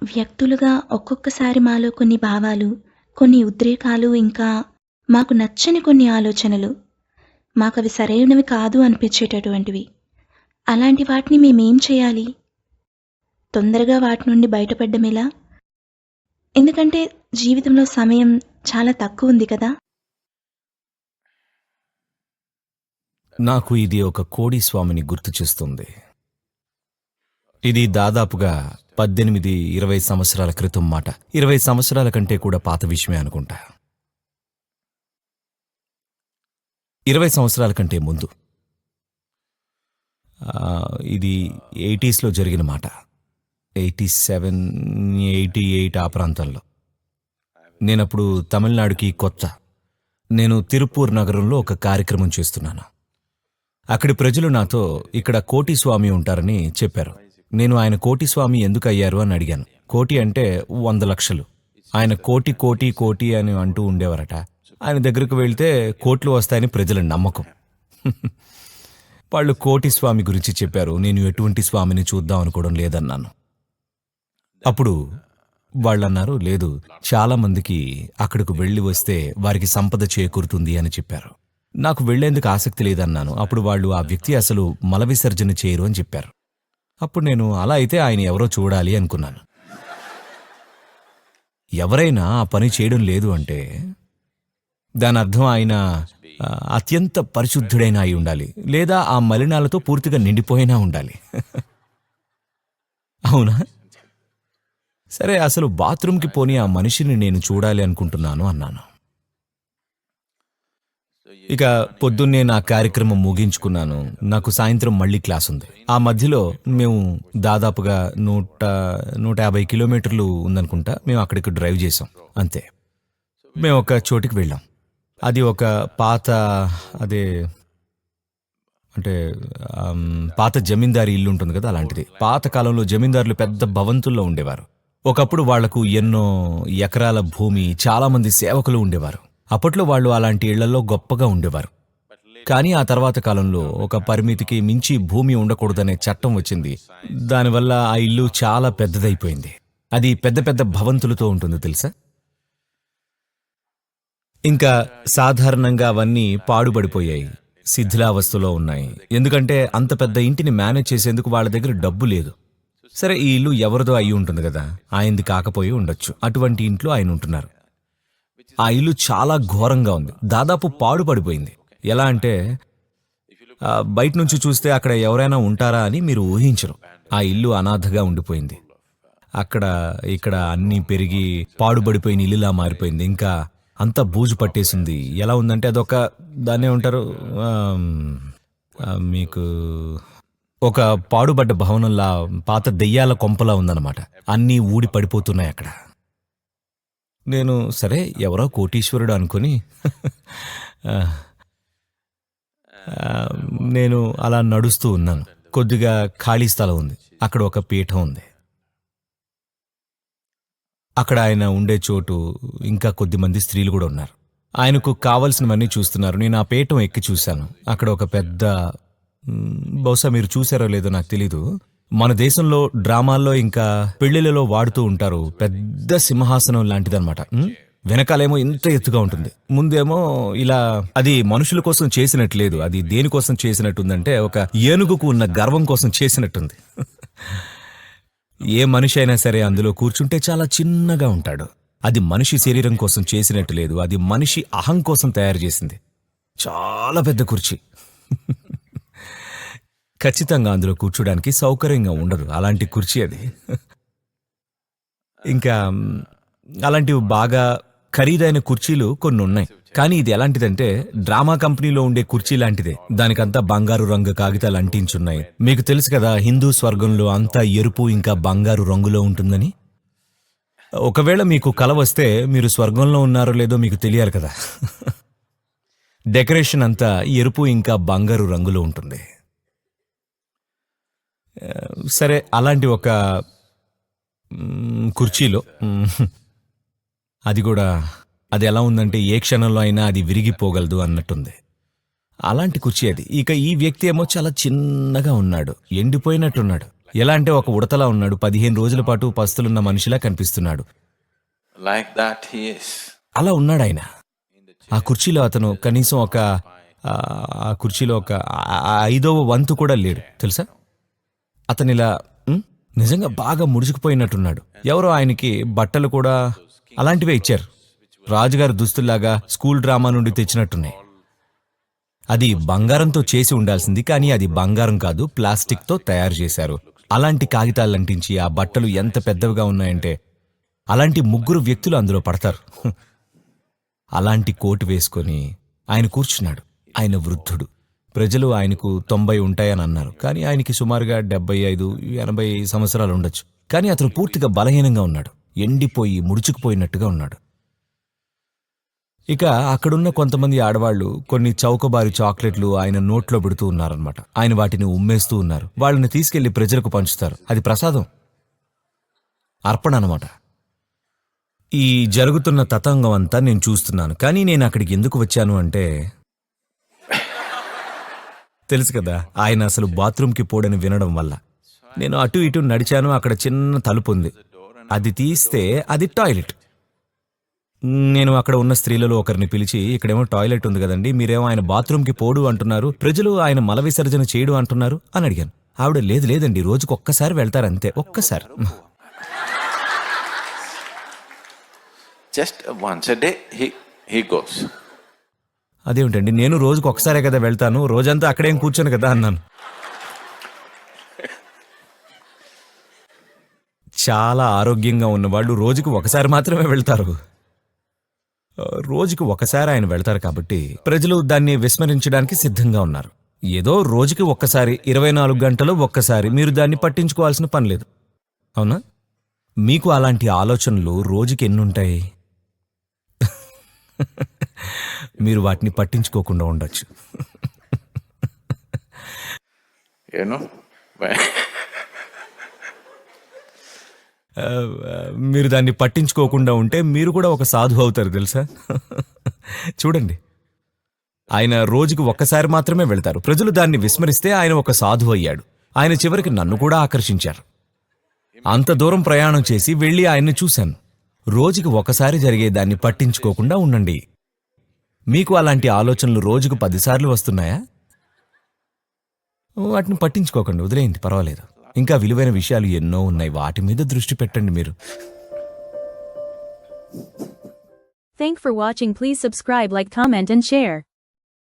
వ్యక్తులుగా ఒక్కొక్కసారి మాలో కొన్ని భావాలు, కొన్ని ఉద్రేకాలు, ఇంకా మాకు నచ్చని కొన్ని ఆలోచనలు, మాకవి సరైనవి కాదు అనిపించేటటువంటివి. అలాంటి వాటిని మేమేం చేయాలి? తొందరగా వాటి నుండి బయటపడ్డమెలా? ఎందుకంటే జీవితంలో సమయం చాలా తక్కువుంది కదా! నాకు ఇది ఒక కోడీస్వామిని గుర్తు చేస్తుంది. ఇది దాదాపుగా 18, 20 సంవత్సరాల క్రితం మాట. 20 సంవత్సరాల కంటే కూడా పాత విషయమే అనుకుంటా. 20 సంవత్సరాల కంటే ముందు. ఇది 80స్లో జరిగిన మాట. 87, 88 ఆ ప్రాంతంలో. నేనప్పుడు తమిళనాడుకి కొత్త. నేను తిరుపూర్ నగరంలో ఒక కార్యక్రమం చేస్తున్నాను. అక్కడి ప్రజలు నాతో ఇక్కడ కోటిస్వామి ఉంటారని చెప్పారు. నేను ఆయన కోటిస్వామి ఎందుకు అయ్యారు అని అడిగాను. కోటి అంటే 100 లక్షలు. ఆయన కోటి కోటి కోటి అని అంటూ ఉండేవారట. ఆయన దగ్గరకు వెళ్తే కోట్లు వస్తాయని ప్రజల నమ్మకం. వాళ్ళు కోటిస్వామి గురించి చెప్పారు. నేను ఎటువంటి స్వామిని చూద్దాం అనుకోవడం లేదన్నాను. అప్పుడు వాళ్ళన్నారు, లేదు, చాలా మందికి అక్కడికి వెళ్ళి వస్తే వారికి సంపద చేకూరుతుంది అని చెప్పారు. నాకు వెళ్లేందుకు ఆసక్తి లేదన్నాను. అప్పుడు వాళ్ళు ఆ వ్యక్తి అసలు మల విసర్జన చేయరు అని చెప్పారు. అప్పుడు నేను అలా అయితే ఆయన ఎవరో చూడాలి అనుకున్నాను. ఎవరైనా ఆ పని చేయడం లేదు అంటే దాని అర్థం ఆయన అత్యంత పరిశుద్ధుడైన అయి ఉండాలి, లేదా ఆ మలినాలతో పూర్తిగా నిండిపోయినా ఉండాలి. అవునా? సరే, అసలు బాత్రూంకి పోని ఆ మనిషిని నేను చూడాలి అనుకుంటున్నాను అన్నాను. ఇక పొద్దున్నే నా కార్యక్రమం ముగించుకున్నాను. నాకు సాయంత్రం మళ్ళీ క్లాస్ ఉంది. ఆ మధ్యలో మేము దాదాపుగా 150 కిలోమీటర్లు ఉందనుకుంటా, మేము అక్కడికి డ్రైవ్ చేసాం. అంతే. మేము ఒక చోటికి వెళ్ళాం. అది ఒక పాత పాత జమీందారీ ఇల్లు ఉంటుంది కదా, అలాంటిది. పాత కాలంలో జమీందారులు పెద్ద భవంతుల్లో ఉండేవారు. ఒకప్పుడు వాళ్లకు ఎన్నో ఎకరాల భూమి, చాలామంది సేవకులు ఉండేవారు. అప్పట్లో వాళ్ళు అలాంటి ఇళ్లలో గొప్పగా ఉండేవారు. కానీ ఆ తర్వాత కాలంలో ఒక పరిమితికి మించి భూమి ఉండకూడదనే చట్టం వచ్చింది. దానివల్ల ఆ ఇల్లు చాలా పెద్దదైపోయింది. అది పెద్ద పెద్ద భవంతులతో ఉంటుంది, తెలుసా? ఇంకా సాధారణంగా అవన్నీ పాడుబడిపోయాయి, శిథిలావస్థలో ఉన్నాయి. ఎందుకంటే అంత పెద్ద ఇంటిని మేనేజ్ చేసేందుకు వాళ్ళ దగ్గర డబ్బు లేదు. సరే, ఈ ఇల్లు ఎవరిదో అయి ఉంటుంది కదా, ఆయనది కాకపోయి ఉండొచ్చు. అటువంటి ఇంట్లో ఆయన ఉంటున్నారు. ఆ ఇల్లు చాలా ఘోరంగా ఉంది, దాదాపు పాడుపడిపోయింది. ఎలా అంటే బయట నుంచి చూస్తే అక్కడ ఎవరైనా ఉంటారా అని మీరు ఊహించరు. ఆ ఇల్లు అనాథగా ఉండిపోయింది. ఇక్కడ అన్నీ పెరిగి పాడుబడిపోయిన ఇల్లులా మారిపోయింది. ఇంకా అంతా బూజు పట్టేసింది. ఎలా ఉందంటే అదొక దాన్నే ఉంటారు, మీకు ఒక పాడుబడ్డ భవనంలా, పాత దెయ్యాల కొంపలా ఉందన్నమాట. అన్నీ ఊడి పడిపోతున్నాయి అక్కడ. నేను సరే, ఎవరో కోటీశ్వరుడు అనుకుని నేను అలా నడుస్తూ ఉన్నాను. కొద్దిగా ఖాళీ స్థలం ఉంది. అక్కడ ఒక పీఠం ఉంది. అక్కడ ఆయన ఉండే చోటు ఇంకా కొద్దిమంది స్త్రీలు కూడా ఉన్నారు. ఆయనకు కావలసినవన్నీ చూస్తున్నారు. నేను ఆ పీఠం ఎక్కి చూశాను. అక్కడ ఒక పెద్ద, బహుశా మీరు చూసారో లేదో నాకు తెలీదు, మన దేశంలో డ్రామాల్లో ఇంకా పెళ్లిళ్లలో వాడుతూ ఉంటారు, పెద్ద సింహాసనం లాంటిదన్నమాట. వెనకాలేమో ఇంత ఎత్తుగా ఉంటుంది, ముందేమో ఇలా. అది మనుషుల కోసం చేసినట్లేదు. అది దేనికోసం చేసినట్టుందంటే ఒక ఏనుగుకు ఉన్న గర్వం కోసం చేసినట్టుంది. ఏ మనిషి అయినా సరే అందులో కూర్చుంటే చాలా చిన్నగా ఉంటాడు. అది మనిషి శరీరం కోసం చేసినట్టు లేదు, అది మనిషి అహం కోసం తయారు చేసింది. చాలా పెద్ద కుర్చీ. ఖచ్చితంగా అందులో కూర్చోడానికి సౌకర్యంగా ఉండదు, అలాంటి కుర్చీ అది. ఇంకా అలాంటివి బాగా ఖరీదైన కుర్చీలు కొన్ని ఉన్నాయి. కానీ ఇది ఎలాంటిదంటే డ్రామా కంపెనీలో ఉండే కుర్చీ లాంటిదే. దానికంతా బంగారు రంగు కాగితాలు అంటించున్నాయి. మీకు తెలుసు కదా, హిందూ స్వర్గంలో అంతా ఎరుపు ఇంకా బంగారు రంగులో ఉంటుందని. ఒకవేళ మీకు కల వస్తే మీరు స్వర్గంలో ఉన్నారో లేదో మీకు తెలియాలి కదా. డెకరేషన్ అంతా ఎరుపు ఇంకా బంగారు రంగులో ఉంటుంది. సరే, అలాంటి ఒక కుర్చీలో, అది ఎలా ఉందంటే ఏ క్షణంలో అయినా అది విరిగిపోగలదు అన్నట్టుంది. అలాంటి కుర్చీ అది. ఇక ఈ వ్యక్తి ఏమో చాలా చిన్నగా ఉన్నాడు, ఎండిపోయినట్టున్నాడు. ఎలా అంటే ఒక ఉడతలా ఉన్నాడు. 15 రోజుల పాటు పస్తులున్న మనిషిలా కనిపిస్తున్నాడు. Like that he is. అలా ఉన్నాడు ఆయన. ఆ కుర్చీలో అతను కనీసం ఆ కుర్చీలో ఒక 5వ వంతు కూడా లేడు తెలుసా. అతనిలా నిజంగా బాగా ముడుచుకుపోయినట్టున్నాడు. ఎవరో ఆయనకి బట్టలు కూడా అలాంటివే ఇచ్చారు. రాజుగారి దుస్తుల్లాగా స్కూల్ డ్రామా నుండి తెచ్చినట్టున్నాయి. అది బంగారంతో చేసి ఉండాల్సింది, కానీ అది బంగారం కాదు, ప్లాస్టిక్తో తయారు చేశారు. అలాంటి కాగితాలు అంటించి ఆ బట్టలు ఎంత పెద్దవిగా ఉన్నాయంటే అలాంటి 3 వ్యక్తులు అందులో పడతారు. అలాంటి కోటు వేసుకొని ఆయన కూర్చున్నాడు. ఆయన వృద్ధుడు. ప్రజలు ఆయనకు 90 ఉంటాయని అన్నారు, కానీ ఆయనకి సుమారుగా 75-80 సంవత్సరాలు ఉండొచ్చు. కానీ అతను పూర్తిగా బలహీనంగా ఉన్నాడు. ఎండిపోయి ముడుచుకుపోయినట్టుగా ఉన్నాడు. ఇక అక్కడున్న కొంతమంది ఆడవాళ్లు కొన్ని చౌకబారి చాక్లెట్లు ఆయన నోట్లో పెడుతూ ఉన్నారనమాట. ఆయన వాటిని ఉమ్మేస్తూ ఉన్నారు. వాళ్ళని తీసుకెళ్లి ప్రజలకు పంచుతారు. అది ప్రసాదం, అర్పణ అనమాట. ఈ జరుగుతున్న తతంగం అంతా నేను చూస్తున్నాను. కానీ నేను అక్కడికి ఎందుకు వచ్చాను అంటే తెలుసు కదా, ఆయన అసలు బాత్రూంకి పోడని వినడం వల్ల. నేను అటు ఇటు నడిచాను. అక్కడ చిన్న తలుపు ఉంది. అది తీస్తే అది టాయిలెట్. నేను అక్కడ ఉన్న స్త్రీలలో ఒకరిని పిలిచి, ఇక్కడేమో టాయిలెట్ ఉంది కదండి, మీరేమో ఆయన బాత్రూంకి పోడు అంటున్నారు, ప్రజలు ఆయన మల విసర్జన చేయడు అంటున్నారు అని అడిగాను. ఆవిడ లేదండి, రోజుకు ఒక్కసారి వెళ్తారంతే, ఒక్కసారి. Just once a day he goes. అదేమిటండి, నేను రోజుకు ఒకసారే కదా వెళ్తాను, రోజంతా అక్కడేం కూర్చోను కదా అన్నాను. చాలా ఆరోగ్యంగా ఉన్నవాళ్ళు రోజుకు ఒకసారి మాత్రమే వెళ్తారు. రోజుకు ఒకసారి ఆయన వెళ్తారు కాబట్టి ప్రజలు దాన్ని విస్మరించడానికి సిద్ధంగా ఉన్నారు. ఏదో రోజుకి ఒక్కసారి, 24 గంటలు ఒక్కసారి, మీరు దాన్ని పట్టించుకోవాల్సిన పని లేదు. అవునా? మీకు అలాంటి ఆలోచనలు రోజుకి ఎన్నుంటాయి? మీరు వాటిని పట్టించుకోకుండా ఉండొచ్చు. You know? మీరు దాన్ని పట్టించుకోకుండా ఉంటే మీరు కూడా ఒక సాధువు అవుతారు తెలుసా. చూడండి, ఆయన రోజుకు ఒక్కసారి మాత్రమే వెళ్తారు. ప్రజలు దాన్ని విస్మరిస్తే ఆయన ఒక సాధువు అయ్యాడు. ఆయన చివరికి నన్ను కూడా ఆకర్షించారు. అంత దూరం ప్రయాణం చేసి వెళ్ళి ఆయన్ని చూశాను. రోజుకి ఒకసారి జరిగే దాన్ని పట్టించుకోకుండా ఉండండి. మీకు అలాంటి ఆలోచనలు రోజుకు 10 సార్లు వస్తున్నాయా? వాటిని పట్టించుకోకండి, వదిలేయండి, పర్వాలేదు. ఇంకా విలువైన విషయాలు ఎన్నో ఉన్నాయి, వాటి మీద దృష్టి పెట్టండి మీరు. Thank for watching. Please subscribe, like, comment and share.